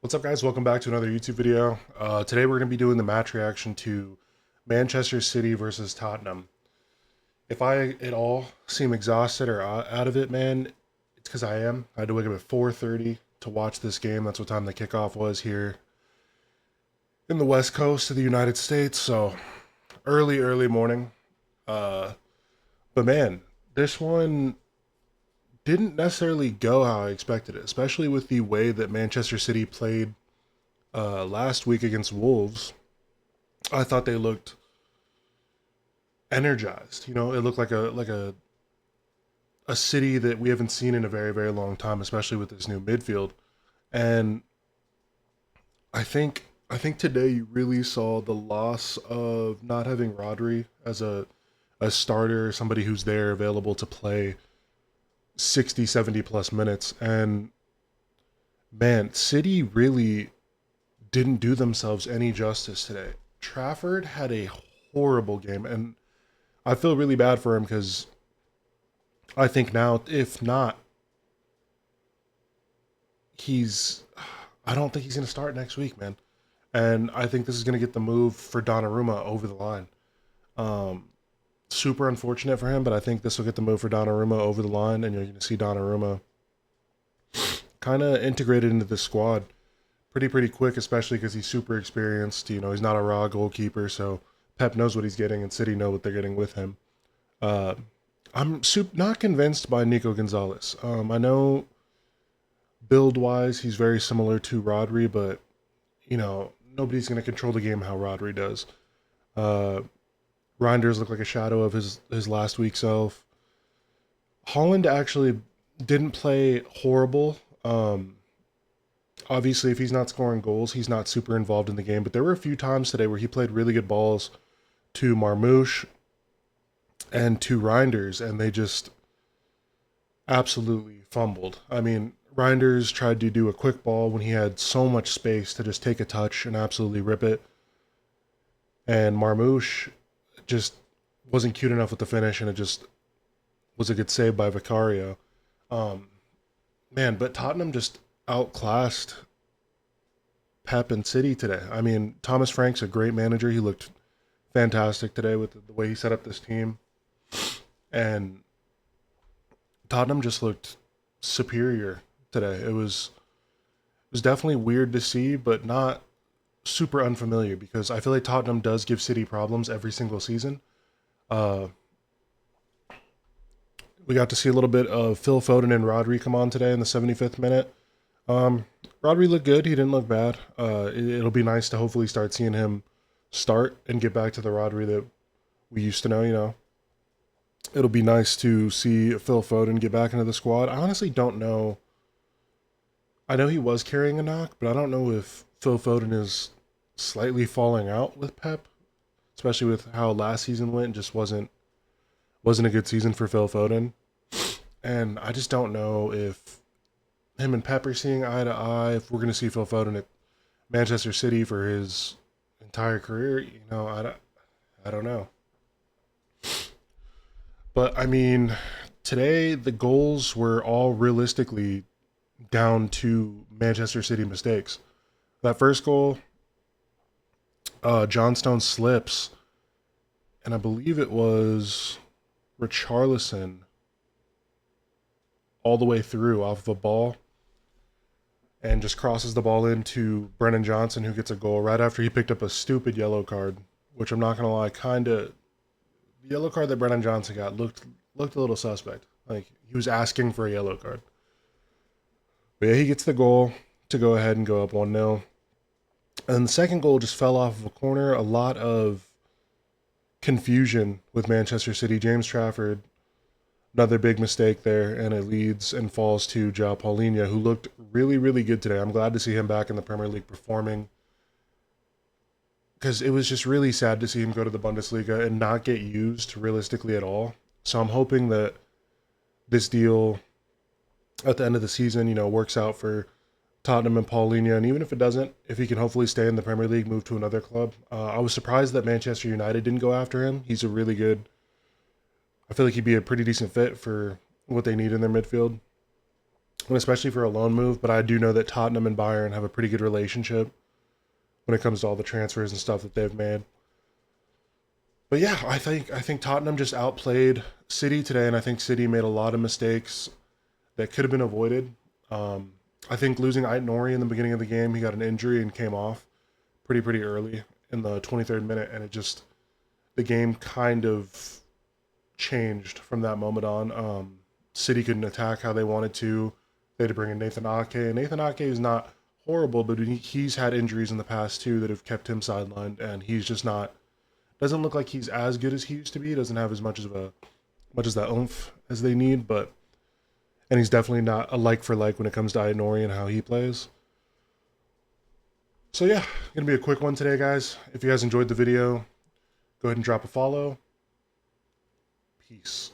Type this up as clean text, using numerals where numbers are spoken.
What's up, guys? Welcome back to another YouTube video. Today we're going to be doing the match reaction to Manchester City versus Tottenham. If I at all seem exhausted or out of it, man, it's because I am. I had to wake up at 4:30 to watch this game. That's what time the kickoff was here in the West Coast of the United States. So early morning. Uh, but man, this one didn't necessarily go how I expected it, especially with the way that Manchester City played last week against Wolves. I thought they looked energized. It looked like a city that we haven't seen in a very long time, especially with this new midfield. And I think today you really saw the loss of not having Rodri as a starter, somebody who's there available to play 60, 70 plus minutes. And man, City really didn't do themselves any justice today. Trafford had a horrible game, and I feel really bad for him because I think now, if not, he's. I don't think he's going to start next week, man. And I think this is going to get the move for Donnarumma over the line. Um, Super unfortunate for him, but I think this will get the move for Donnarumma over the line, and you're going to see Donnarumma kind of integrated into the squad pretty quick, especially because he's super experienced. He's not a raw goalkeeper, so Pep knows what he's getting, and City know what they're getting with him. Uh, I'm not convinced by Nico Gonzalez. I know build wise he's very similar to Rodri, but nobody's going to control the game how Rodri does. Uh, Reinders looked like a shadow of his last week self. Holland actually didn't play horrible. Obviously, if he's not scoring goals, he's not super involved in the game. But there were a few times today where he played really good balls to Marmouche and to Reinders, and they just absolutely fumbled. I mean, Reinders tried to do a quick ball when he had so much space to just take a touch and absolutely rip it. And Marmouche just wasn't cute enough with the finish, and it just was a good save by Vicario. Um, Man, but Tottenham just outclassed Pep and City today. I mean, Thomas Frank's a great manager. He looked fantastic today with the way he set up this team. And Tottenham just looked superior today. It was definitely weird to see, but not super unfamiliar because I feel like Tottenham does give City problems every single season. Uh, we got to see a little bit of Phil Foden and Rodri come on today in the 75th minute. Um, Rodri looked good. He didn't look bad. It'll be nice to hopefully start seeing him start and get back to the Rodri that we used to know. It'll be nice to see Phil Foden get back into the squad. I honestly don't know. I know he was carrying a knock, but I don't know if Phil Foden is slightly falling out with Pep, especially with how last season went. Just wasn't a good season for Phil Foden, and I just don't know if him and Pep are seeing eye to eye. If we're going to see Phil Foden at Manchester City for his entire career, I don't know. But I mean, today the goals were all realistically down to Manchester City mistakes. That first goal, John Stone slips, and I believe it was Richarlison all the way through off of a ball and just crosses the ball into Brennan Johnson, who gets a goal right after he picked up a stupid yellow card, which I'm not gonna lie, the yellow card that Brennan Johnson got looked a little suspect. Like he was asking for a yellow card. But yeah, he gets the goal to go ahead and go up 1-0. And the second goal just fell off of a corner. A lot of confusion with Manchester City. James Trafford, another big mistake there, and it leads and falls to João Paulinho, who looked really good today. I'm glad to see him back in the Premier League performing because it was just really sad to see him go to the Bundesliga and not get used realistically at all. So I'm hoping that this deal at the end of the season, works out for Tottenham and Paulinho. And even if it doesn't, if he can hopefully stay in the Premier League, move to another club. I was surprised that Manchester United didn't go after him. He's a really good. I feel like he'd be a pretty decent fit for what they need in their midfield. and especially for a loan move. But I do know that Tottenham and Bayern have a pretty good relationship when it comes to all the transfers and stuff that they've made. But yeah, I think Tottenham just outplayed City today, and I think City made a lot of mistakes that could have been avoided. Um, I think losing Ait Nori in the beginning of the game, he got an injury and came off pretty early in the 23rd minute, and it just the game kind of changed from that moment on. City couldn't attack how they wanted to. They had to bring in Nathan Ake. Nathan Ake is not horrible, but he's had injuries in the past too that have kept him sidelined, and he's just not. Doesn't look like he's as good as he used to be. He doesn't have as much as that oomph as they need, but and he's definitely not a like for like when it comes to Ainori and how he plays. So yeah, gonna be a quick one today, guys. If you guys enjoyed the video, go ahead and drop a follow. Peace.